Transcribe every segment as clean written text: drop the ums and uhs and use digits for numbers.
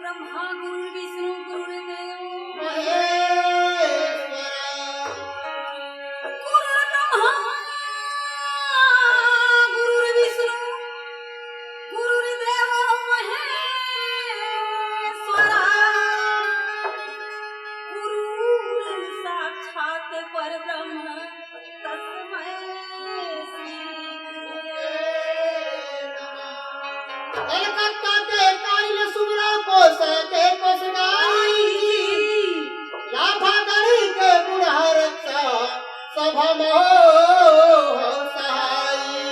ब्रह्मा गुरु विष्णु गुरुदेव गुरु ब्रह्मा गुरु विष्णु गुरुदेव महेश्वरा गुरु साक्षात परब्रह्म तस्मै श्री कलकत्ता के काइल सुमरा को सके को सुनाई लाभा गरी के बुढ़ा रक्षा सभा मोह सहाई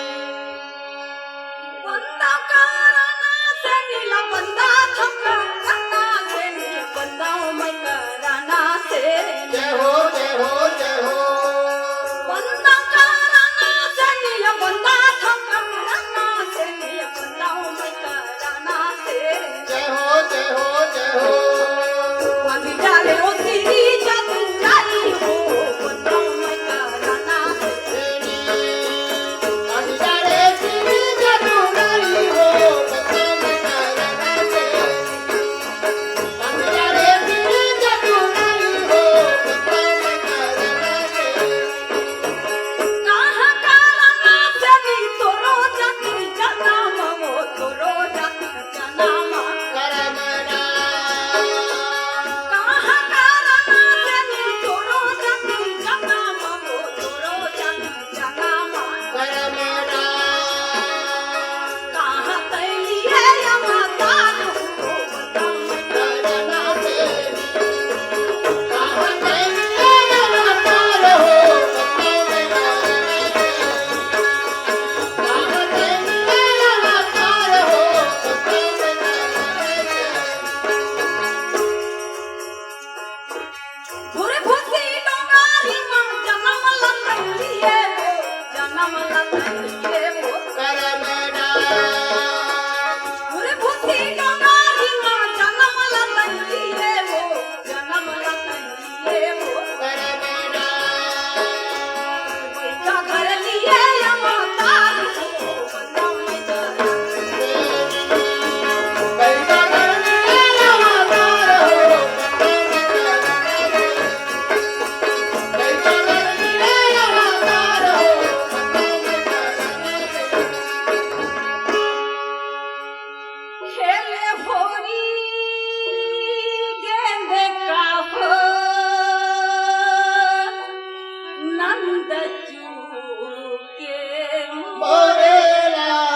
बंदा कराना से नीला बंदा थका करना से नीला बंदा मैं कराना से जय हो जय हो जय हो बंदा कराना से नीला बंदा थका करना से नीला बंदा मैं कराना से जय हो जय हो जय हो अभी डाले ओ तेरी जादू जाई हो बंदा मैं कराना से अंधारे तेरी जादू नहीं हो बता मैं करना से अंधारे तेरी जादू नहीं हो बता मैं करना से कहाँ कराना से नी तोरो जाति जाना मो तोरो जाति जाना मा करमना कहाँ कराना से नी तोरो जाति जाना मो तोरो जाति जाना मा करमना कहाँ तैलिए यमतार हो बता मैं करना से कहाँ तेरे अवतार हो बता मैं करना से कहाँ तेरे अवतार हो बता मैं करना से भूरे भूसी डोंगारी मां जन्म लतलिए वो करमना भूरे भूसी डोंगारी मां जन्म लतलिए वो करमना बैठा घर लिए यमतार हो बता मैं करना बैठा करने अवतार हो बता मैं करना से बैठा करने अवतार हो बता मैं करना से खेले होरी गेंदे का हो नंद चूके मोरे लाला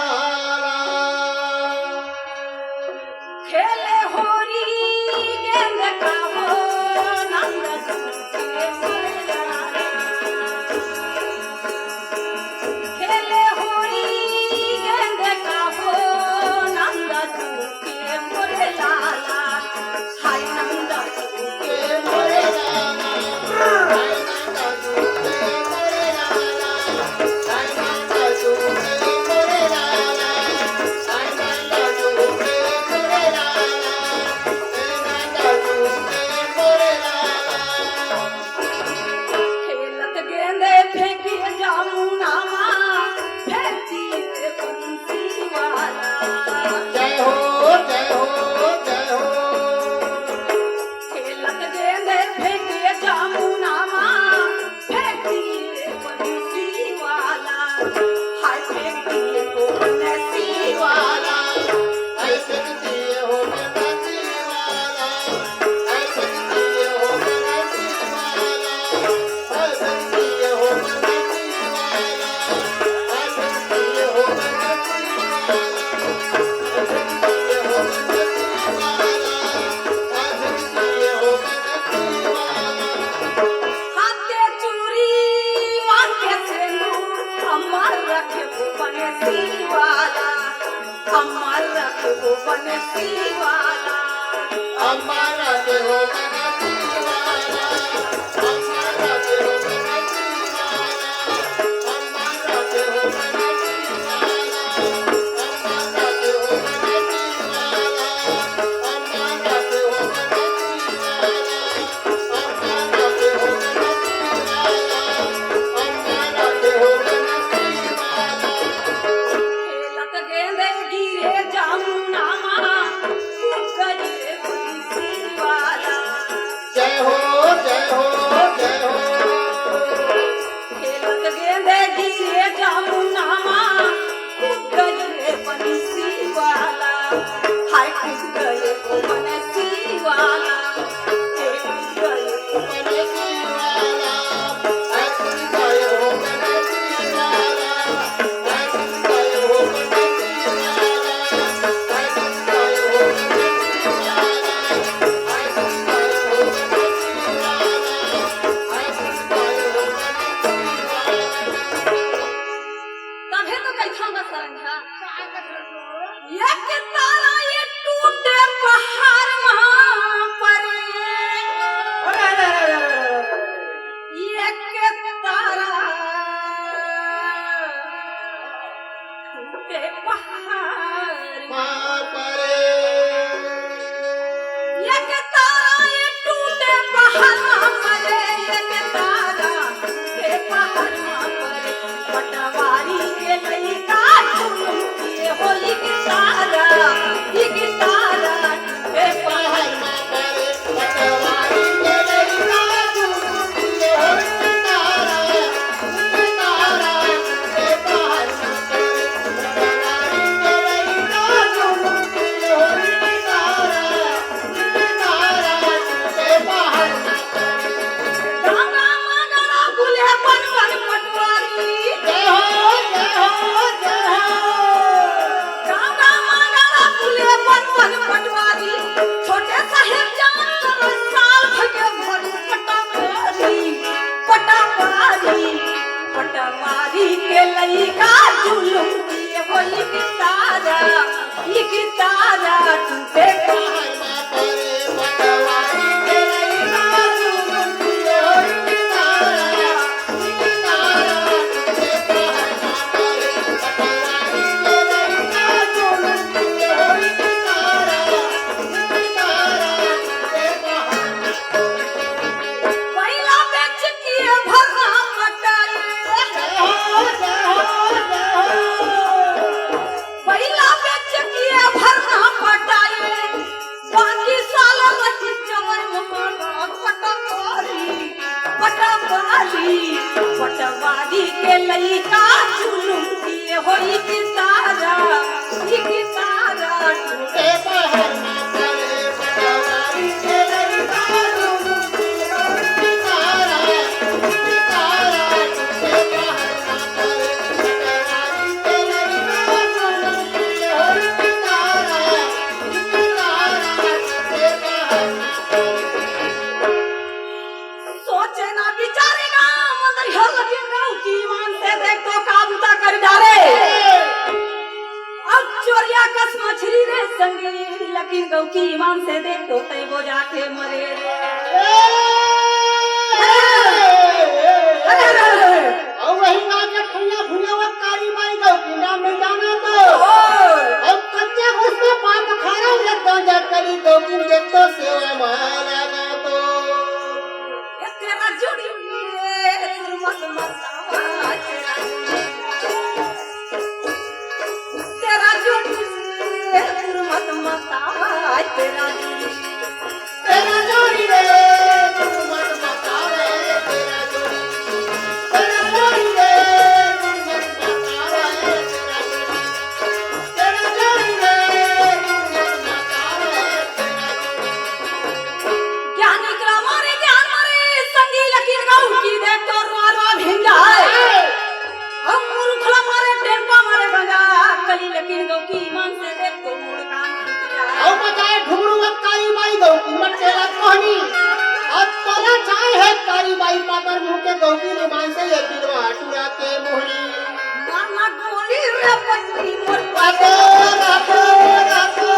खेले होरी गेंदे का हो नंद चूके मोरे खेले होरी गेंदे का हो नंद चूके मोरे लाला हाय नंद चूके के मोरे लाला हाय नंदा चूके मोरे लाला हाय नंदा चूके मोरे लाला हाय नंदा चूके मोरे लाला हाय नंदा चूके मोरे लाला खेलत गेंदे फेंकिए जामुना माँ फेंकती है बंसी वाला जय हो जय हो जय हो खेलत गेंदे फेंकिए जामुना माँ फेंकती है बंसी वाला हाय फेंकती है तो बंसी वाला ऐसे दिए हो बनती वाला ऐसे दिए हो बनती वाला ऐसे दिए हो बनती वाला ऐसे दिए हो बनती वाला ऐसे दिए हो बनती वाला ऐसे दिए हो बनती वाला हाथे चूरी माथे सिंदूर अमर रखो बंसी वाला अमर रखो बंसी वाला हमारा के हो बनती वाला हमारा के हो बनती वाला हमारा के हो बनती वाला हमारा के हो बनती वाला हमारा के हो बनती वाला हमारा के हो बनती वाला हमारा के हो बनती वाला खेलत गेंदे गिरे जामुना माँ गए हाय खुश गए ओ मनसी वाला हे खुश गए ओ मनसी वाला है खुश गए हो मनसी वाला है खुश गए हो मनसी वाला है खुश गए हो मनसी वाला है खुश गए हो मनसी वाला है खुश गए हो मनसी वाला। तभे तो कैसा न सरंगा ये के तारा ये टूटे पहाड़ वहां पर ये के तारा टूटे पहाड़ मां परे ये के तारा ये टूटे पहाड़ वहां पर ये के तारा टूटे पहाड़ वहां पर पटवारी के लइका झूम के होली की तारा टूटे पहाड़ मां परे पटवारी के लइका झूमती होली तारा के पहाड़ मां परे पटवारी के लइका झूमती होली तारा के पहाड़ मां परे। गंगा मगरा बुले बन बन पटवारी जय हो जय हो जय हो। गंगा मगरा बुले बन बन पटवारी छोटे साहेब जान करो साल भगे भरू पटवारी के लइका जुलूम दिए होली की तारा टूटे पहाड़ मां परे पटवारी के लइका झूमती होली तारा के पहाड़ मां परे पटवारी के लइका झूमती होली तारा के पहाड़। पहिला बेच किए भरना पटाए जय हो जय हो जय हो। पहिला बेच किए भरना पटाए बाकी साल लठी चवर मोहना पटवारी के लइका जुलूम दिए होली की तारा टूटे के पहाड़ मां परे पटवारी के लइका झूमती होली तारा के पहाड़ मां परे पटवारी के लइका झूमती होली तारा के पहाड़ मां परे। सोचे ना विचारेगा मगर हर लगे गाँव की ईमान से देख तो काबूता कर डाले अब चोरिया कस मछली रे संगे लेकिन गाँव की ईमान से देख तो तय वो जाके मरे और वही लाके ठैया भुजावत कारी माई गौ की नाम नहीं जाना तो अब कच्चे घुस में पाप खाना लगता जा करी गौ की देख तो सेवा माला ना तो ये तेरा जुड़ी मत मसावा तेरा जुड़ी मत मसावा तेरा जुड़ी तेरा जोड़ी रे तू मत बतावे तेरा जोड़ी तेरा जोड़ी रे तू मत बतावे तेरा जोड़ी रे तू मत बतावे तेरा जोड़ी। ज्ञानी ग्राम मारे ज्ञान मारे संगी लकीर गाँव की देख तो रो भिंगा है हम मुरुखला मारे टेम्पा मारे गंगा कली लकीर गाँव की ईमान से देख तो मुड़ कान टूट जाए और बजाए घुंगरू वक्त कारी बाई गौ की मटेला कोहनी अब तोला चाय है कारी बाई पातर मुंह के गौ की निमान से ये बिलवा टूरा के मोहनी मामा गोली रे पत्नी मोर रातो पाए रातो रातो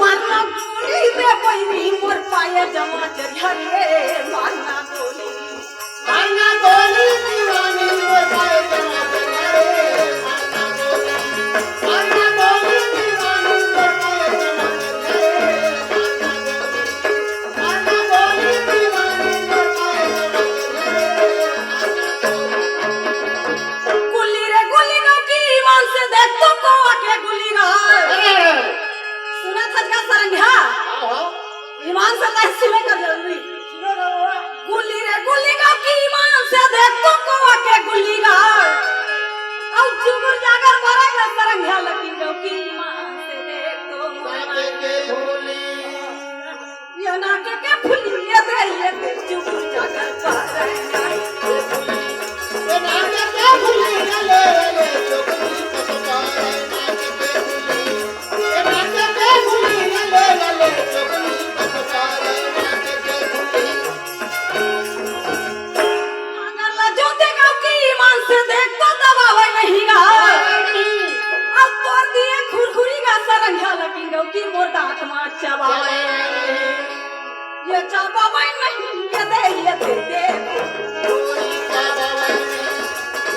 मामा गोली रे पत्नी मोर पाए जमा चढ़े मामा गोली माना गोली दीवानी मोर पाए जमा रे माना गोली दीवानी मोर पाए जमा रे माना गोली दीवानी मोर पाए जमा गुली रे गुली गाँव की ईमान से देख तो को आके गुली गए सुना था क्या सरंघा ईमान से तहसील का जरूरी गुली रे गुली गाँव की ईमान से देख तो को आके गुली गए अब जुगर जागर मरेगा सरंघा लेकिन गाँव की ईमान से देख के फूली ये नाक के फुली ये चुप जाकर पारना ये फूली ये नाक के फूली ले ले चुगली पसपारे नाक के फूली ये नाक के फूली ले ले चुगली पसपारे नाक के फूली अगर जो देखा कि ईमान से देख तो दबावे नहीं गा अब तोड़ दिए खुरखुरी का सरंगा लगी गौ की मोर दांत मार चबावे ये चबावे नहीं ये दे कोई चाबावा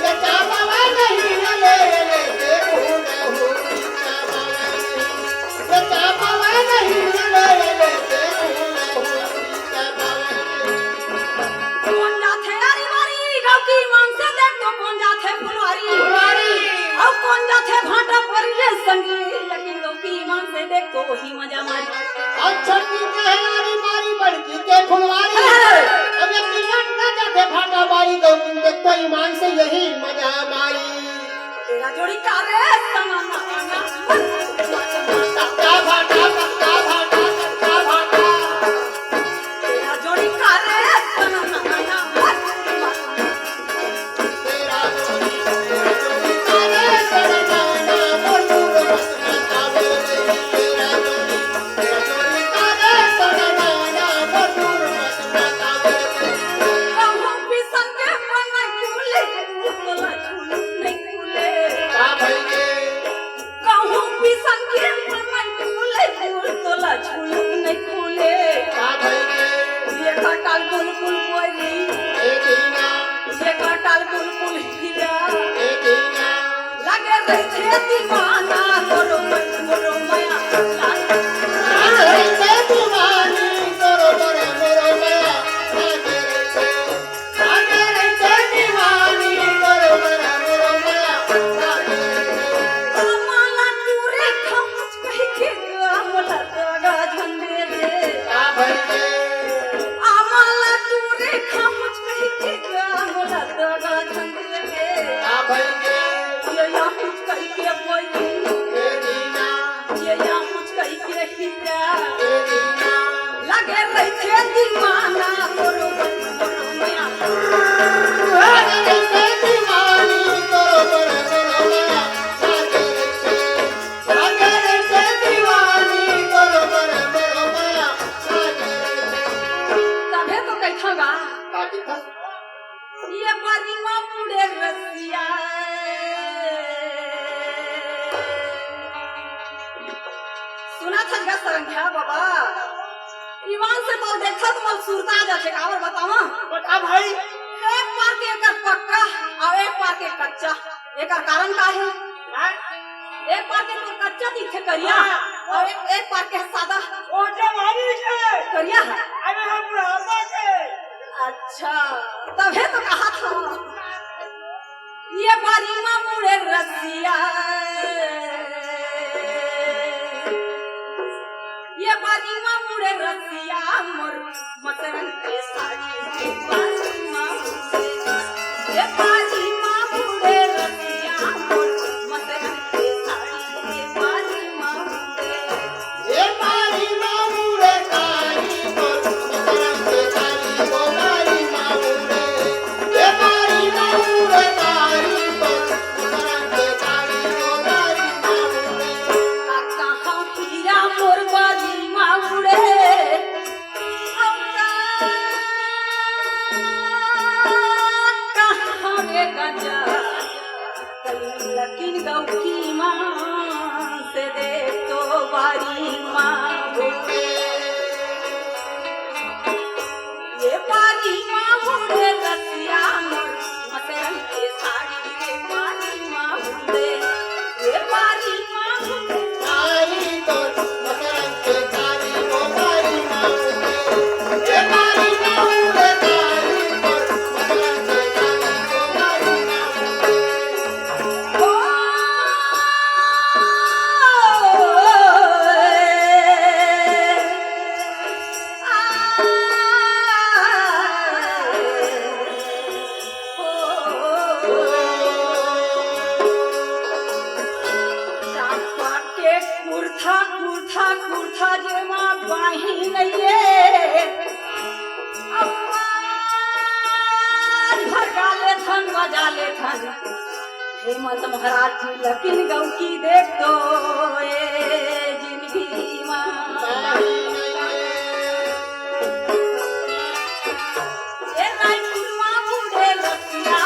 ये चाबावा नहीं ले ले देखो न होई चाबावा ये चाबावा नहीं ले ले देखो न होई चाबावा कौन जाथे हरी मारी गौ की ईमान से देख तो कौन जाथे फुलवारी अब कौन जाथे भाटा पर ये संगी लेकिन गौ की ईमान से देख तो वही मजा मारी अच्छा की कहरी मारी बड़की के फुलवारी अब ये तिलक न जाते फाटा बारी तो देखो ईमान से यही मजा मारी तेरा जोड़ी का रे समाना कक्का फाटा तेरा जोड़ी का रे समाना तेरा जोड़ी काले सरनाना मोटूर मत बतावे तेरा जोड़ी काले सरनाना मोटूर मत बतावे कहूं पिसन के मन खुले तोला झूल नहीं खुले का भइले कहूं पिसन के मन खुले तोला झूल नहीं खुले का भइले ये कटाल बुलबुल बोली ए दीना ये कटाल बुलबुल हिया ए दीना लगे रहे दीवाना करो माया आगे से दीवानी करो मोरो माया आगे से दीवानी करो मोरो माया माला टूरे खमच कही के अमला तगा झंडे रे का भइले आमाला टूरे खमच कही के अमला तगा झंडे रे का भइले ये या कुछ कही के बोली ए दीना ये या कुछ कही के हिया ए दीना लगे रहे दीवाना करो माया आगे से दीवानी करो मोरो माया आगे से दीवानी करो मोरो माया तबे तो कहथागा काटी था ये बारीमा मुड़े रसिया सुना था क्या संख्या बाबा ईमान से तो देखा तो मल सुरता जाते कावर बतावा बता भाई एक बार के एकर पक्का और एक बार के कच्चा एकर कारण का है एक बार के तो कच्चा दिखे करिया और एक बार के सादा ओ जवानी है करिया है अरे हम बुढ़ापा के अच्छा तबे तो कहा था ये बारीमा मुड़े रसिया ये बारीमा मुड़े रसिया मोर मसरन के साड़ी के बारीमा मुड़े ये बारीमा मुड़े रसिया मोर मसरन के साड़ी के बारीमा मुड़े ये मारी मामूरे कारी बोल मकरम के कारी वो मारी मामूरे ये मारी मामूरे कारी बोल मकरम के कारी वो मारी मामूरे कहाँ हीरा मोर बारीमा मुड़े कहाँ रे गजा लकिन गौ की माँ से देख तो बारी माँ ये बारी माँ मुड़े रसिया मोर मसरन के साड़ी रे बारी माँ मुड़े ये बारी माँ मुड़े कारी बोल मकरम के कारी वो मारी मामूरे ये मारी मामूरे कारी बोल मकरम के कारी वो मारी मामूरे ओ कुर्था जेमा बाही नइये भगाले थन बजाले थन हेमंत महाराज जी लकिन गौ की देख तो ए जिंदगी मां ए रायपुर मां बूढ़े लसिया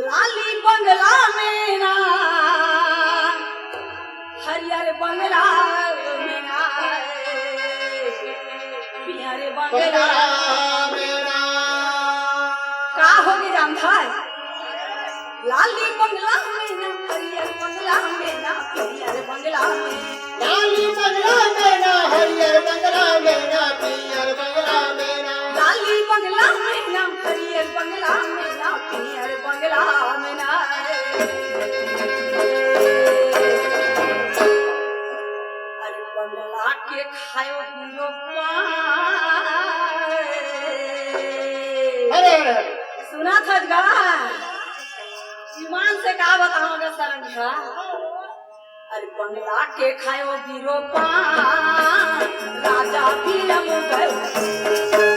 लाली बंगला में ना हरियर बंगला में ना पियर बंगला का हो गया जानता है लाली बंगला में ना हरियर बंगला में ना पियर बंगला में लाली बंगला में ना हरियर बंगला में ना पियर बंगला में ना लाली बंगला में ना हरियर बंगला में ना पियर बंगला में ना अरे बंगला के खायो पियो अरे सुना था गा ईमान से का बताओगे सरंगा अरे बंगला के खायो गिरो पान राजा भी लम गए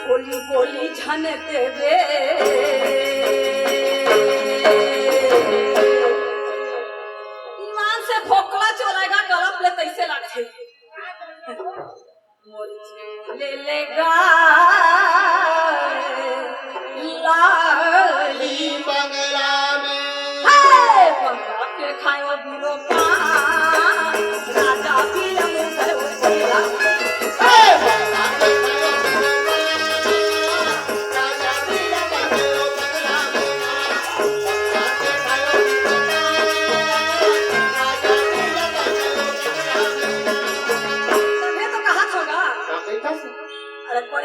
बोली बोली झन देवे ईमान से फोकला चलेगा गलत ले कैसे लगते ले लेगा लाली बंगला में बंगला के खायो बिरो पान राजा भी लम गए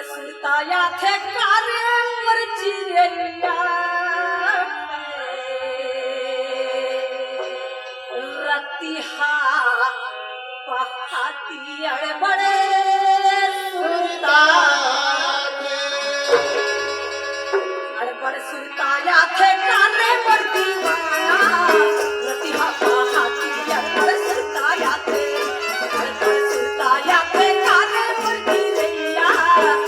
सुरताया थे कारे मरचिरिया रतिहा पहाती बड़े सुरता सुरताया थे कारे मर दीवाना रतिहा पहाती बड़े सुरताया थे सुरताया थे कारे मर दीवाना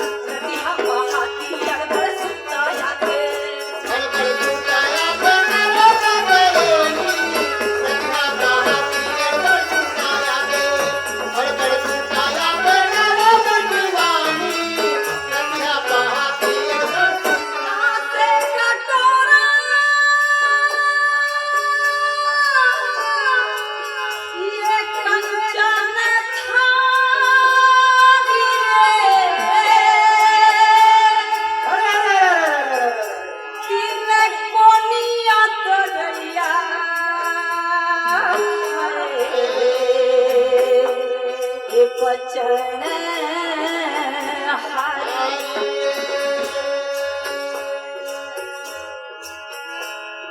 सुरताया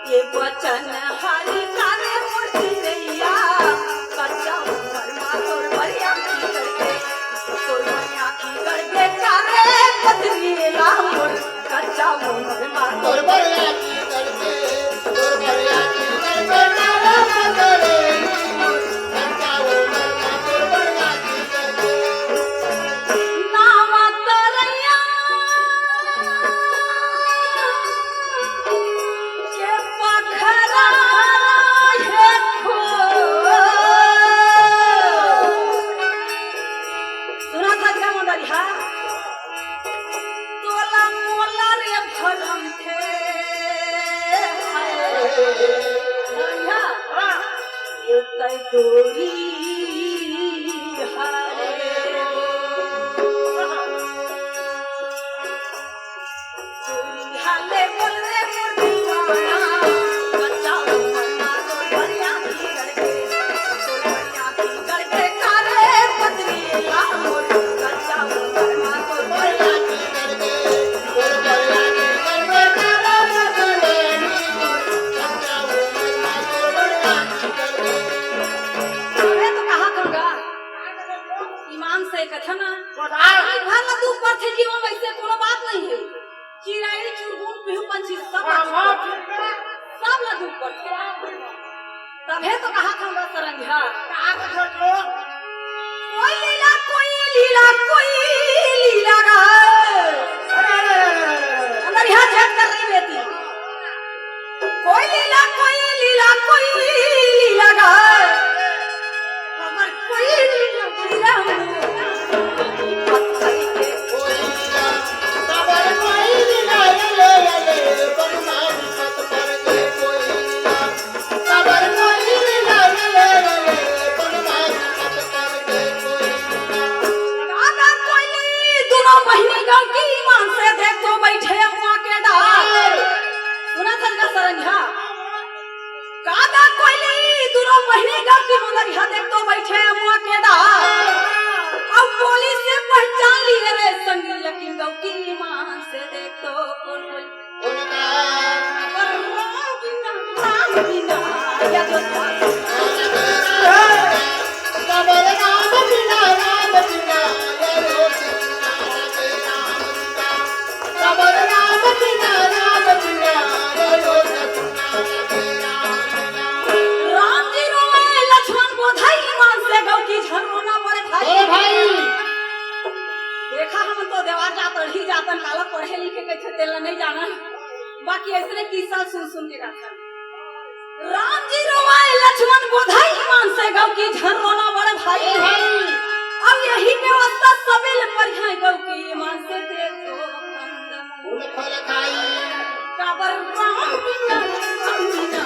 ये वचन हरि करे मूर्ति रैया कच्चा उमर मा तोर बरिया की करके तोर बरिया की करके करे पथरीला मोर कच्चा उमर मा तोर बरिया की करके तोर बरिया की करके नारा करे कच्चा उमर मा तोर बरिया की करके नाम तरैया के पखरा है खो सुना था क्या मोदरिया तोला मोला रे भरम थे समझा ये तय तोरी हरे तोरी हाले बोल रे मोर दीवाना कच्चा उमर मा तोर बरिया की करके तोर बरिया की करके करे पथरीला मोर कच्चा उमर मा तोर बरिया की करके तोर बरिया की करके नारा करे कच्चा उमर मा तोर बरिया की करके अरे तो कहा करूंगा ईमान से कथन आज भर ला तू पर थे जीवन वैसे कोनो बात नहीं है चिड़ै चुड़गुन पिहू पंछी सब ला तू पर तबे तो कहा करूंगा सरंगा कोई लीला गा अंदर यहाँ झट कर रही बेटी कोई लीला गा अगर कोई लीला खबर कोई दिला ले बदनाम मत कर दे कोई खबर कोई दिला ले बदनाम मत कर दे कोई काका कोई दोनों बहिनी गांव की ईमान से देख तो बैठे हुआ के डाल सुना था का सरंगा काका कोई दोनों बहिनी गांव की मुदरिया देख तो बैठे हुआ के डाल अब पुलिस से पहचान लिए रे संग लेकिन गांव की ईमान से देख तो कौन उनका पर राम बिना या जो खबर राम बिना ये रोज खबर राम बिना ये रोज राम जी रोए लक्ष्मण बोधाई ईमान से गांव की झरना पड़े अरे भाई देखा हम तो देवा जात ही जातन काला पढ़े लिखे के थे तेला नहीं जाना बाकी ऐसे किस्सा सुन के गाता राम जी रोए लक्ष्मण बोधाई ईमान से गांव की झरना बड़े भाई अब यही व्यवस्था सबेल पर है गांव की ईमान से देखो उन फल खाई काबर राम बिना